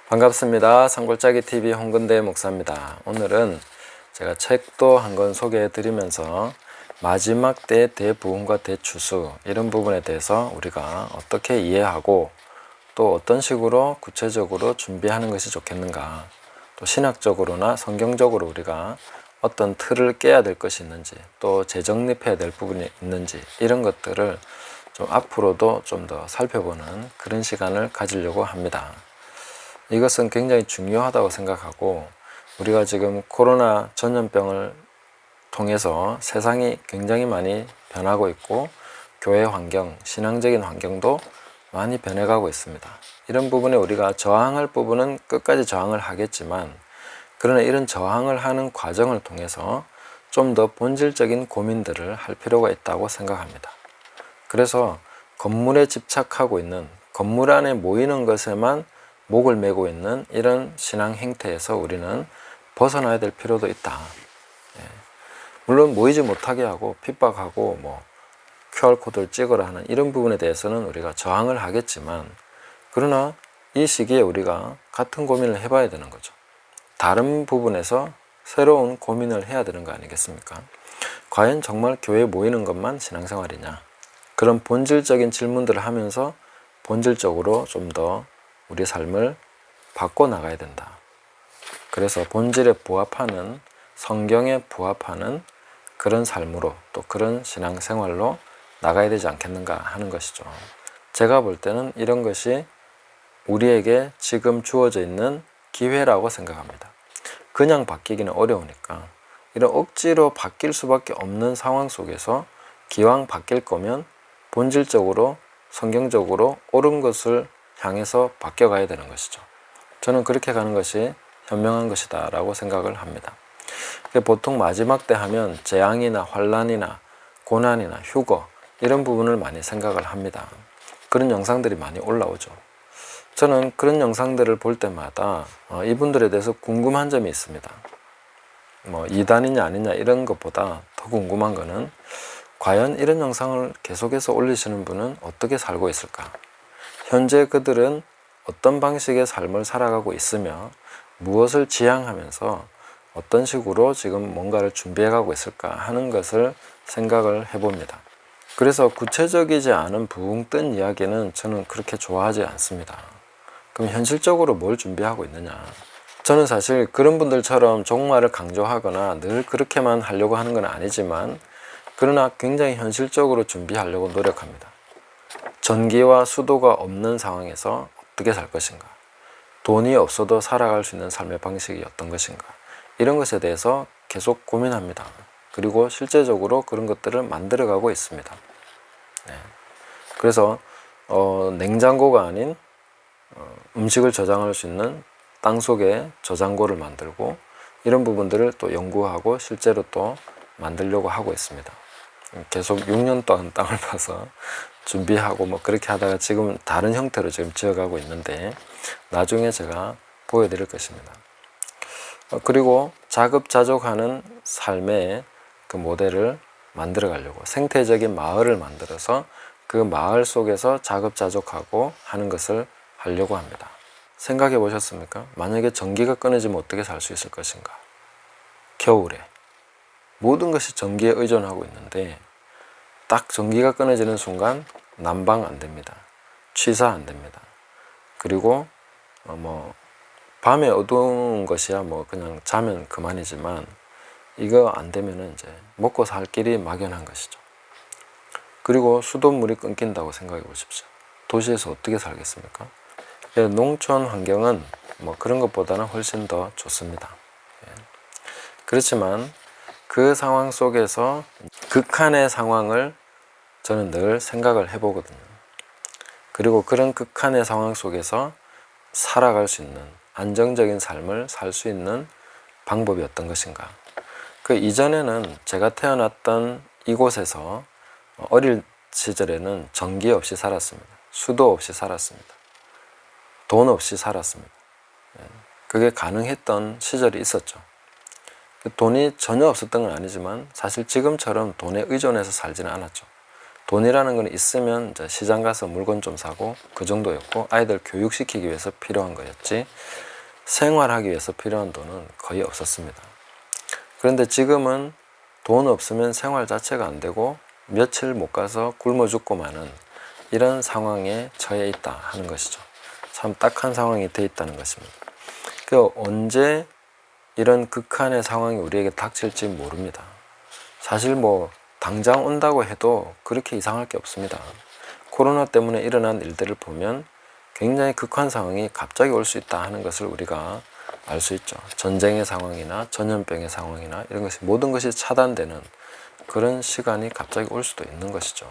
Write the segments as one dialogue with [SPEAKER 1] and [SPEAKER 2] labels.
[SPEAKER 1] 반갑습니다. 산골짜기 TV 홍근대 목사입니다. 오늘은 제가 책도 한 권 소개해 드리면서 마지막 때의 대부흥과 대추수 이런 부분에 대해서 우리가 어떻게 이해하고 또 어떤 식으로 구체적으로 준비하는 것이 좋겠는가, 또 신학적으로나 성경적으로 우리가 어떤 틀을 깨야 될 것이 있는지, 또 재정립해야 될 부분이 있는지, 이런 것들을 좀 앞으로도 좀 더 살펴보는 그런 시간을 가지려고 합니다. 이것은 굉장히 중요하다고 생각하고, 우리가 지금 코로나 전염병을 통해서 세상이 굉장히 많이 변하고 있고, 교회 환경, 신앙적인 환경도 많이 변해가고 있습니다. 이런 부분에 우리가 저항할 부분은 끝까지 저항을 하겠지만, 그러나 이런 저항을 하는 과정을 통해서 좀 더 본질적인 고민들을 할 필요가 있다고 생각합니다. 그래서 건물에 집착하고 있는, 건물 안에 모이는 것에만 목을 메고 있는 이런 신앙 행태에서 우리는 벗어나야 될 필요도 있다. 물론 모이지 못하게 하고 핍박하고 QR코드를 찍으라 하는 이런 부분에 대해서는 우리가 저항을 하겠지만, 그러나 이 시기에 우리가 같은 고민을 해봐야 되는 거죠. 다른 부분에서 새로운 고민을 해야 되는 거 아니겠습니까? 과연 정말 교회에 모이는 것만 신앙생활이냐? 그런 본질적인 질문들을 하면서 본질적으로 좀 더 우리 삶을 바꿔나가야 된다. 그래서 본질에 부합하는, 성경에 부합하는 그런 삶으로, 또 그런 신앙생활로 나가야 되지 않겠는가 하는 것이죠. 제가 볼 때는 이런 것이 우리에게 지금 주어져 있는 기회라고 생각합니다. 그냥 바뀌기는 어려우니까 이런 억지로 바뀔 수밖에 없는 상황 속에서 기왕 바뀔 거면 본질적으로 성경적으로 옳은 것을 향해서 바뀌어가야 되는 것이죠. 저는 그렇게 가는 것이 현명한 것이다 라고 생각을 합니다. 보통 마지막 때 하면 재앙이나 환란이나 고난이나 휴거 이런 부분을 많이 생각을 합니다. 그런 영상들이 많이 올라오죠. 저는 그런 영상들을 볼 때마다 이분들에 대해서 궁금한 점이 있습니다. 이단이냐 아니냐 이런 것보다 더 궁금한 거는, 과연 이런 영상을 계속해서 올리시는 분은 어떻게 살고 있을까? 현재 그들은 어떤 방식의 삶을 살아가고 있으며 무엇을 지향하면서 어떤 식으로 지금 뭔가를 준비해가고 있을까 하는 것을 생각을 해봅니다. 그래서 구체적이지 않은 붕 뜬 이야기는 저는 그렇게 좋아하지 않습니다. 그럼 현실적으로 뭘 준비하고 있느냐? 저는 사실 그런 분들처럼 종말을 강조하거나 늘 그렇게만 하려고 하는 건 아니지만, 그러나 굉장히 현실적으로 준비하려고 노력합니다. 전기와 수도가 없는 상황에서 어떻게 살 것인가? 돈이 없어도 살아갈 수 있는 삶의 방식이 어떤 것인가? 이런 것에 대해서 계속 고민합니다. 그리고 실제적으로 그런 것들을 만들어가고 있습니다. 그래서 냉장고가 아닌 음식을 저장할 수 있는 땅속에 저장고를 만들고, 이런 부분들을 또 연구하고 실제로 또 만들려고 하고 있습니다. 계속 6년 동안 땅을 파서 준비하고 그렇게 하다가 지금 다른 형태로 지금 지어가고 있는데, 나중에 제가 보여드릴 것입니다. 그리고 자급자족하는 삶의 그 모델을 만들어 가려고, 생태적인 마을을 만들어서 그 마을 속에서 자급자족하고 하는 것을 하려고 합니다. 생각해 보셨습니까? 만약에 전기가 끊어지면 어떻게 살 수 있을 것인가? 겨울에 모든 것이 전기에 의존하고 있는데, 딱 전기가 끊어지는 순간 난방 안 됩니다. 취사 안 됩니다. 그리고 밤에 어두운 것이야 그냥 자면 그만이지만, 이거 안 되면은 이제 먹고 살 길이 막연한 것이죠. 그리고 수돗물이 끊긴다고 생각해 보십시오. 도시에서 어떻게 살겠습니까? 농촌 환경은 그런 것보다는 훨씬 더 좋습니다. 그렇지만 그 상황 속에서 극한의 상황을 저는 늘 생각을 해보거든요. 그리고 그런 극한의 상황 속에서 살아갈 수 있는 안정적인 삶을 살 수 있는 방법이 어떤 것인가? 그 이전에는 제가 태어났던 이곳에서 어릴 시절에는 전기 없이 살았습니다. 수도 없이 살았습니다. 돈 없이 살았습니다. 그게 가능했던 시절이 있었죠. 돈이 전혀 없었던 건 아니지만 사실 지금처럼 돈에 의존해서 살지는 않았죠. 돈이라는 건 있으면 이제 시장 가서 물건 좀 사고 그 정도였고, 아이들 교육시키기 위해서 필요한 거였지 생활하기 위해서 필요한 돈은 거의 없었습니다. 그런데 지금은 돈 없으면 생활 자체가 안 되고 며칠 못 가서 굶어 죽고 마는 이런 상황에 처해 있다 하는 것이죠. 참 딱한 상황이 돼 있다는 것입니다. 그 언제 이런 극한의 상황이 우리에게 닥칠지 모릅니다. 사실 뭐 당장 온다고 해도 그렇게 이상할 게 없습니다. 코로나 때문에 일어난 일들을 보면 굉장히 극한 상황이 갑자기 올 수 있다 하는 것을 우리가 알 수 있죠. 전쟁의 상황이나 전염병의 상황이나 이런 것이 모든 것이 차단되는 그런 시간이 갑자기 올 수도 있는 것이죠.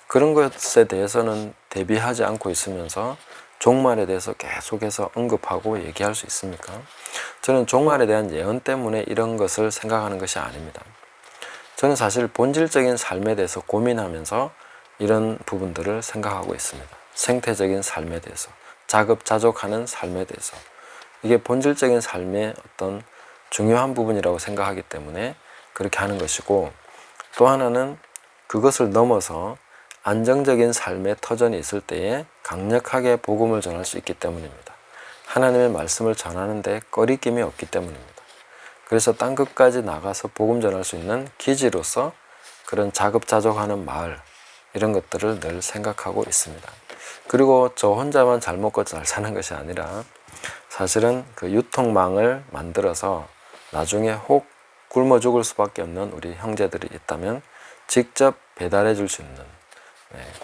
[SPEAKER 1] 그런 것에 대해서는 대비하지 않고 있으면서 종말에 대해서 계속해서 언급하고 얘기할 수 있습니까? 저는 종말에 대한 예언 때문에 이런 것을 생각하는 것이 아닙니다. 저는 사실 본질적인 삶에 대해서 고민하면서 이런 부분들을 생각하고 있습니다. 생태적인 삶에 대해서, 자급자족하는 삶에 대해서, 이게 본질적인 삶의 어떤 중요한 부분이라고 생각하기 때문에 그렇게 하는 것이고, 또 하나는 그것을 넘어서 안정적인 삶의 터전이 있을 때에 강력하게 복음을 전할 수 있기 때문입니다. 하나님의 말씀을 전하는데 꺼리낌이 없기 때문입니다. 그래서 땅끝까지 나가서 복음 전할 수 있는 기지로서 그런 자급자족하는 마을, 이런 것들을 늘 생각하고 있습니다. 그리고 저 혼자만 잘 먹고 잘 사는 것이 아니라 사실은 그 유통망을 만들어서 나중에 혹 굶어 죽을 수밖에 없는 우리 형제들이 있다면 직접 배달해 줄 수 있는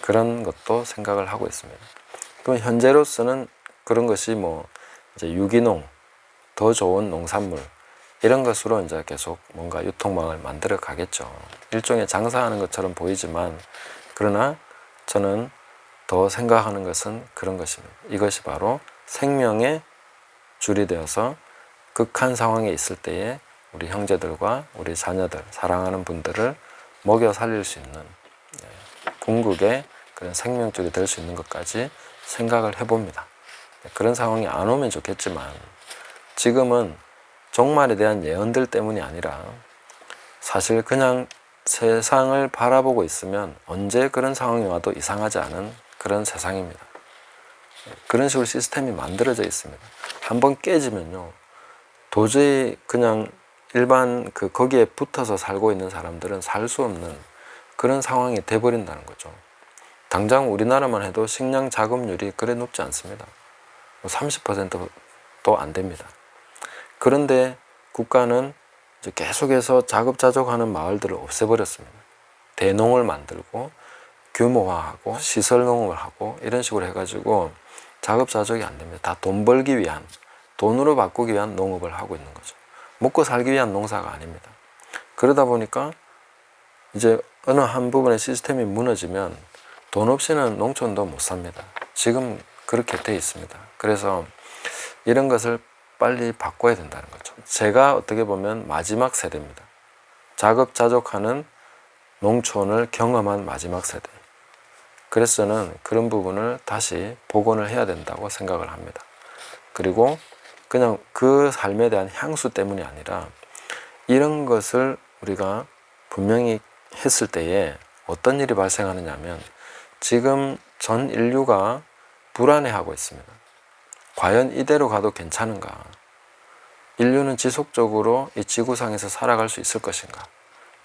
[SPEAKER 1] 그런 것도 생각을 하고 있습니다. 그럼 현재로서는 그런 것이 뭐 이제 유기농, 더 좋은 농산물 이런 것으로 이제 계속 뭔가 유통망을 만들어 가겠죠. 일종의 장사하는 것처럼 보이지만, 그러나 저는 더 생각하는 것은 그런 것입니다. 이것이 바로 생명의 줄이 되어서 극한 상황에 있을 때에 우리 형제들과 우리 자녀들, 사랑하는 분들을 먹여 살릴 수 있는 궁극의 그런 생명줄이 될 수 있는 것까지 생각을 해봅니다. 그런 상황이 안 오면 좋겠지만, 지금은 종말에 대한 예언들 때문이 아니라 사실 그냥 세상을 바라보고 있으면 언제 그런 상황이 와도 이상하지 않은 그런 세상입니다. 그런 식으로 시스템이 만들어져 있습니다. 한번 깨지면요, 도저히 그냥 일반 거기에 붙어서 살고 있는 사람들은 살 수 없는 그런 상황이 돼버린다는 거죠. 당장 우리나라만 해도 식량 자급률이 그래 높지 않습니다. 30%도 안 됩니다. 그런데 국가는 이제 계속해서 자급자족하는 마을들을 없애버렸습니다. 대농을 만들고 규모화하고 시설 농업을 하고 이런 식으로 해가지고 자급자족이 안 됩니다. 다 돈 벌기 위한, 돈으로 바꾸기 위한 농업을 하고 있는 거죠. 먹고 살기 위한 농사가 아닙니다. 그러다 보니까 이제 어느 한 부분의 시스템이 무너지면 돈 없이는 농촌도 못 삽니다. 지금 그렇게 돼 있습니다. 그래서 이런 것을 빨리 바꿔야 된다는 거죠. 제가 어떻게 보면 마지막 세대입니다. 자급자족하는 농촌을 경험한 마지막 세대. 그래서 저는 그런 부분을 다시 복원을 해야 된다고 생각을 합니다. 그리고 그냥 그 삶에 대한 향수 때문이 아니라 이런 것을 우리가 분명히 했을 때에 어떤 일이 발생하느냐 하면, 지금 전 인류가 불안해하고 있습니다. 과연 이대로 가도 괜찮은가? 인류는 지속적으로 이 지구상에서 살아갈 수 있을 것인가?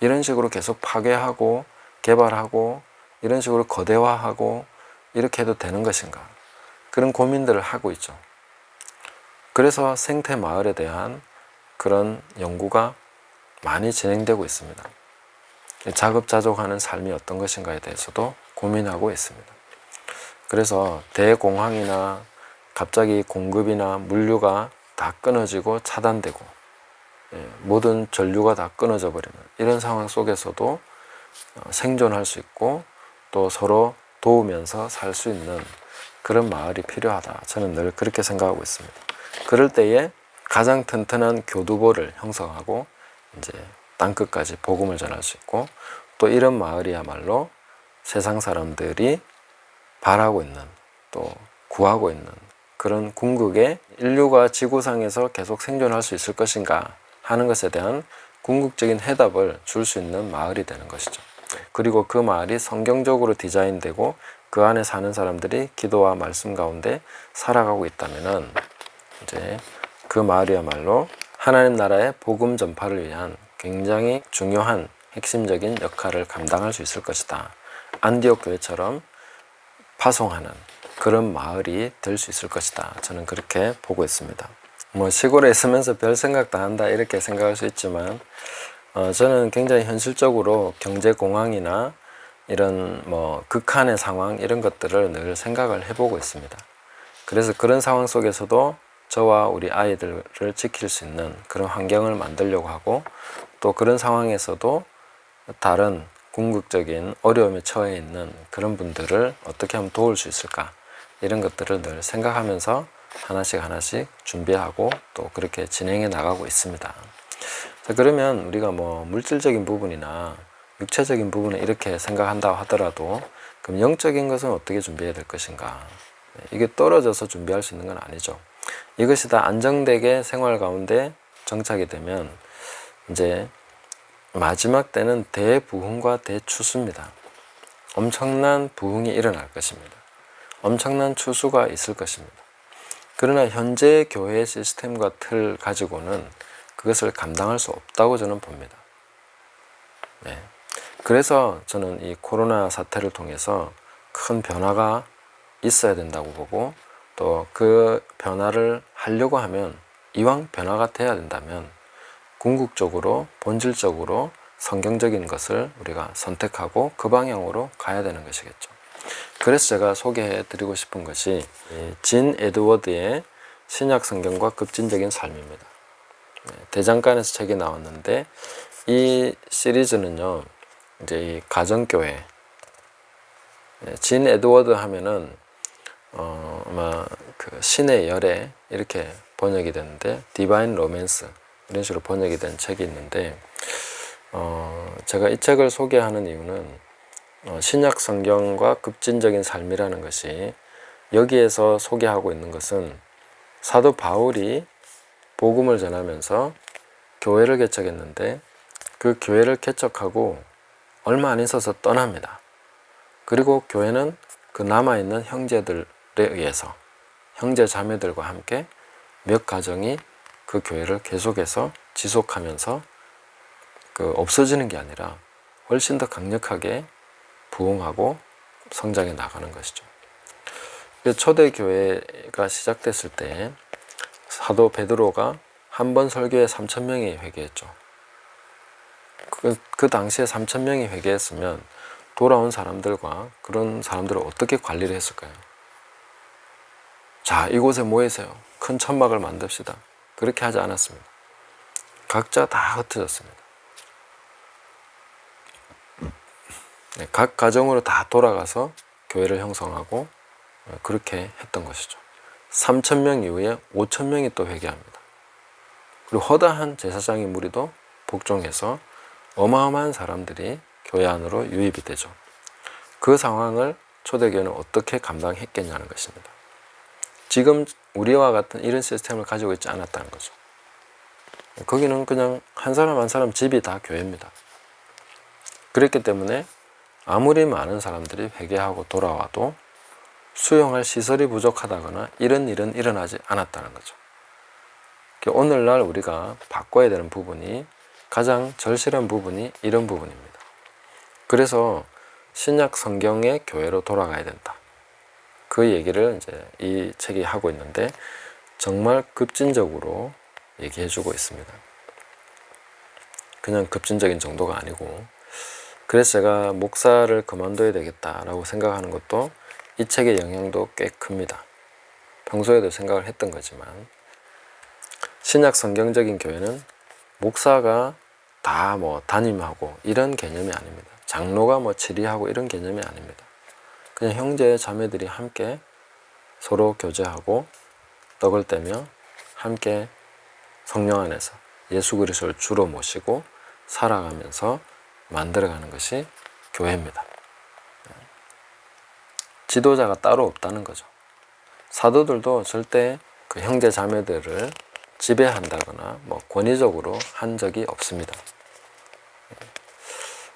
[SPEAKER 1] 이런 식으로 계속 파괴하고 개발하고 이런 식으로 거대화하고 이렇게 해도 되는 것인가? 그런 고민들을 하고 있죠. 그래서 생태 마을에 대한 그런 연구가 많이 진행되고 있습니다. 자급자족하는 삶이 어떤 것인가에 대해서도 고민하고 있습니다. 그래서 대공황이나 갑자기 공급이나 물류가 다 끊어지고 차단되고 모든 전류가 다 끊어져 버리는 이런 상황 속에서도 생존할 수 있고 또 서로 도우면서 살 수 있는 그런 마을이 필요하다. 저는 늘 그렇게 생각하고 있습니다. 그럴 때에 가장 튼튼한 교두보를 형성하고 이제 땅끝까지 복음을 전할 수 있고, 또 이런 마을이야말로 세상 사람들이 바라고 있는, 또 구하고 있는 그런 궁극의 인류가 지구상에서 계속 생존할 수 있을 것인가 하는 것에 대한 궁극적인 해답을 줄 수 있는 마을이 되는 것이죠. 그리고 그 마을이 성경적으로 디자인되고 그 안에 사는 사람들이 기도와 말씀 가운데 살아가고 있다면은 이제 그 마을이야말로 하나님 나라의 복음 전파를 위한 굉장히 중요한 핵심적인 역할을 감당할 수 있을 것이다. 안디옥 교회처럼 파송하는 그런 마을이 될 수 있을 것이다. 저는 그렇게 보고 있습니다. 뭐 시골에 있으면서 별 생각도 한다 이렇게 생각할 수 있지만 저는 굉장히 현실적으로 경제 공황이나 이런 뭐 극한의 상황 이런 것들을 늘 생각을 해보고 있습니다. 그래서 그런 상황 속에서도 저와 우리 아이들을 지킬 수 있는 그런 환경을 만들려고 하고 또 그런 상황에서도 다른 궁극적인 어려움에 처해 있는 그런 분들을 어떻게 하면 도울 수 있을까 이런 것들을 늘 생각하면서 하나씩 준비하고 또 그렇게 진행해 나가고 있습니다. 자, 그러면 우리가 뭐 물질적인 부분이나 육체적인 부분을 이렇게 생각한다 하더라도 그럼 영적인 것은 어떻게 준비해야 될 것인가? 이게 떨어져서 준비할 수 있는 건 아니죠. 이것이 다 안정되게 생활 가운데 정착이 되면 이제 마지막 때는 대부흥과 대추수입니다. 엄청난 부흥이 일어날 것입니다. 엄청난 추수가 있을 것입니다. 그러나 현재 교회의 시스템과 틀 가지고는 그것을 감당할 수 없다고 저는 봅니다. 네. 그래서 저는 이 코로나 사태를 통해서 큰 변화가 있어야 된다고 보고 또 그 변화를 하려고 하면 이왕 변화가 돼야 된다면 궁극적으로 본질적으로 성경적인 것을 우리가 선택하고 그 방향으로 가야 되는 것이겠죠. 그래서 제가 소개해 드리고 싶은 것이 진 에드워드의 신약 성경과 급진적인 삶입니다. 대장간에서 책이 나왔는데 이 시리즈는요 이제 이 가정교회 진 에드워드 하면은 아마 그 신의 열애 이렇게 번역이 됐는데 디바인 로맨스 이런 식으로 번역이 된 책이 있는데 제가 이 책을 소개하는 이유는 신약 성경과 급진적인 삶이라는 것이 여기에서 소개하고 있는 것은 사도 바울이 복음을 전하면서 교회를 개척했는데 그 교회를 개척하고 얼마 안 있어서 떠납니다. 그리고 교회는 그 남아있는 형제들에 의해서 형제 자매들과 함께 몇 가정이 그 교회를 계속해서 지속하면서 없어지는 게 아니라 훨씬 더 강력하게 부흥하고 성장해 나가는 것이죠. 초대교회가 시작됐을 때 사도 베드로가 한 번 설교에 3,000명이 회개했죠. 그 당시에 3,000명이 회개했으면 돌아온 사람들과 그런 사람들을 어떻게 관리를 했을까요? 자, 이곳에 모이세요. 큰 천막을 만듭시다. 그렇게 하지 않았습니다. 각자 다 흩어졌습니다. 각 가정으로 다 돌아가서 교회를 형성하고 그렇게 했던 것이죠. 3,000명 이후에 5,000명이 또 회개합니다. 그리고 허다한 제사장의 무리도 복종해서 어마어마한 사람들이 교회 안으로 유입이 되죠. 그 상황을 초대교회는 어떻게 감당했겠냐는 것입니다. 지금 우리와 같은 이런 시스템을 가지고 있지 않았다는 거죠. 거기는 그냥 한 사람 한 사람 집이 다 교회입니다. 그랬기 때문에 아무리 많은 사람들이 회개하고 돌아와도 수용할 시설이 부족하다거나 이런 일은 일어나지 않았다는 거죠. 오늘날 우리가 바꿔야 되는 부분이 가장 절실한 부분이 이런 부분입니다. 그래서 신약 성경의 교회로 돌아가야 된다. 그 얘기를 이제 이 책이 하고 있는데 정말 급진적으로 얘기해주고 있습니다. 그냥 급진적인 정도가 아니고 그래서 제가 목사를 그만둬야 되겠다라고 생각하는 것도 이 책의 영향도 꽤 큽니다. 평소에도 생각을 했던 거지만 신약 성경적인 교회는 목사가 다 뭐 담임하고 이런 개념이 아닙니다. 장로가 뭐 치리하고 이런 개념이 아닙니다. 그냥 형제 자매들이 함께 서로 교제하고 떡을 떼며 함께 성령 안에서 예수 그리스도를 주로 모시고 살아가면서 만들어가는 것이 교회입니다. 지도자가 따로 없다는 거죠. 사도들도 절대 그 형제 자매들을 지배한다거나 뭐 권위적으로 한 적이 없습니다.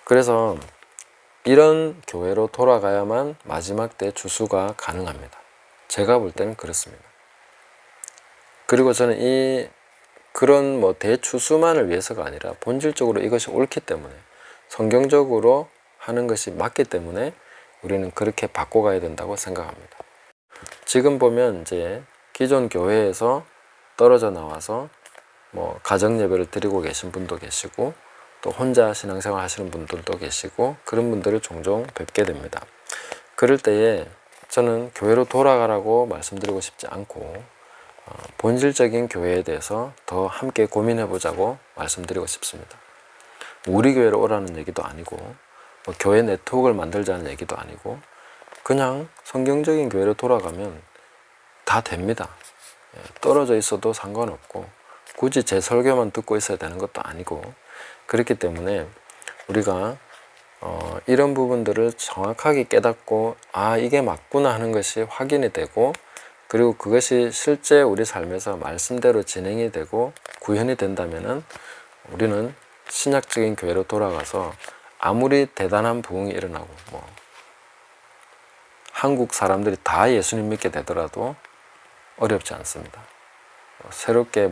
[SPEAKER 1] 그래서 이런 교회로 돌아가야만 마지막 때 주수가 가능합니다. 제가 볼 때는 그렇습니다. 그리고 저는 그런 대추수만을 위해서가 아니라 본질적으로 이것이 옳기 때문에, 성경적으로 하는 것이 맞기 때문에 우리는 그렇게 바꿔가야 된다고 생각합니다. 지금 보면 이제 기존 교회에서 떨어져 나와서 가정 예배를 드리고 계신 분도 계시고, 또 혼자 신앙생활 하시는 분들도 계시고, 그런 분들을 종종 뵙게 됩니다. 그럴 때에 저는 교회로 돌아가라고 말씀드리고 싶지 않고, 본질적인 교회에 대해서 더 함께 고민해 보자고 말씀드리고 싶습니다. 우리 교회로 오라는 얘기도 아니고, 교회 네트워크를 만들자는 얘기도 아니고, 그냥 성경적인 교회로 돌아가면 다 됩니다. 떨어져 있어도 상관없고, 굳이 제 설교만 듣고 있어야 되는 것도 아니고, 그렇기 때문에 우리가 이런 부분들을 정확하게 깨닫고, 아, 이게 맞구나 하는 것이 확인이 되고, 그리고 그것이 실제 우리 삶에서 말씀대로 진행이 되고 구현이 된다면은 우리는 신약적인 교회로 돌아가서 아무리 대단한 부흥이 일어나고 한국 사람들이 다 예수님 믿게 되더라도 어렵지 않습니다. 새롭게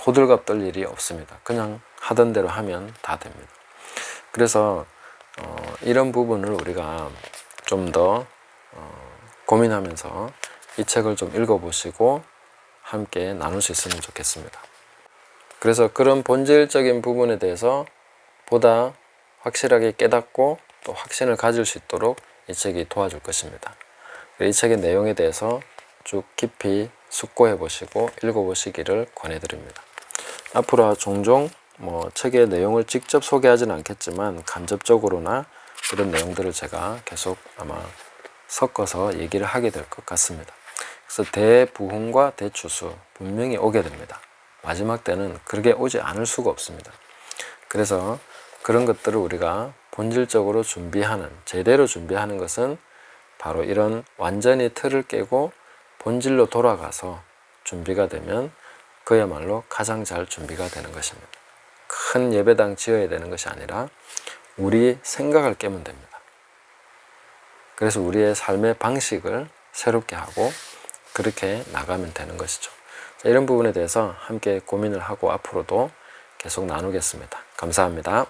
[SPEAKER 1] 호들갑 떨 일이 없습니다. 그냥 하던 대로 하면 다 됩니다. 그래서 이런 부분을 우리가 좀 더 고민하면서 이 책을 좀 읽어보시고 함께 나눌 수 있으면 좋겠습니다. 그래서 그런 본질적인 부분에 대해서 보다 확실하게 깨닫고 또 확신을 가질 수 있도록 이 책이 도와줄 것입니다. 이 책의 내용에 대해서 쭉 깊이 숙고해 보시고 읽어보시기를 권해드립니다. 앞으로 종종 책의 내용을 직접 소개하지는 않겠지만 간접적으로나 이런 내용들을 제가 계속 아마 섞어서 얘기를 하게 될 것 같습니다. 그래서 대부흥과 대추수 분명히 오게 됩니다. 마지막 때는 그렇게 오지 않을 수가 없습니다. 그래서 그런 것들을 우리가 본질적으로 준비하는, 제대로 준비하는 것은 바로 이런 완전히 틀을 깨고 본질로 돌아가서 준비가 되면 그야말로 가장 잘 준비가 되는 것입니다. 큰 예배당 지어야 되는 것이 아니라 우리 생각을 깨면 됩니다. 그래서 우리의 삶의 방식을 새롭게 하고 그렇게 나가면 되는 것이죠. 자, 이런 부분에 대해서 함께 고민을 하고 앞으로도 계속 나누겠습니다. 감사합니다.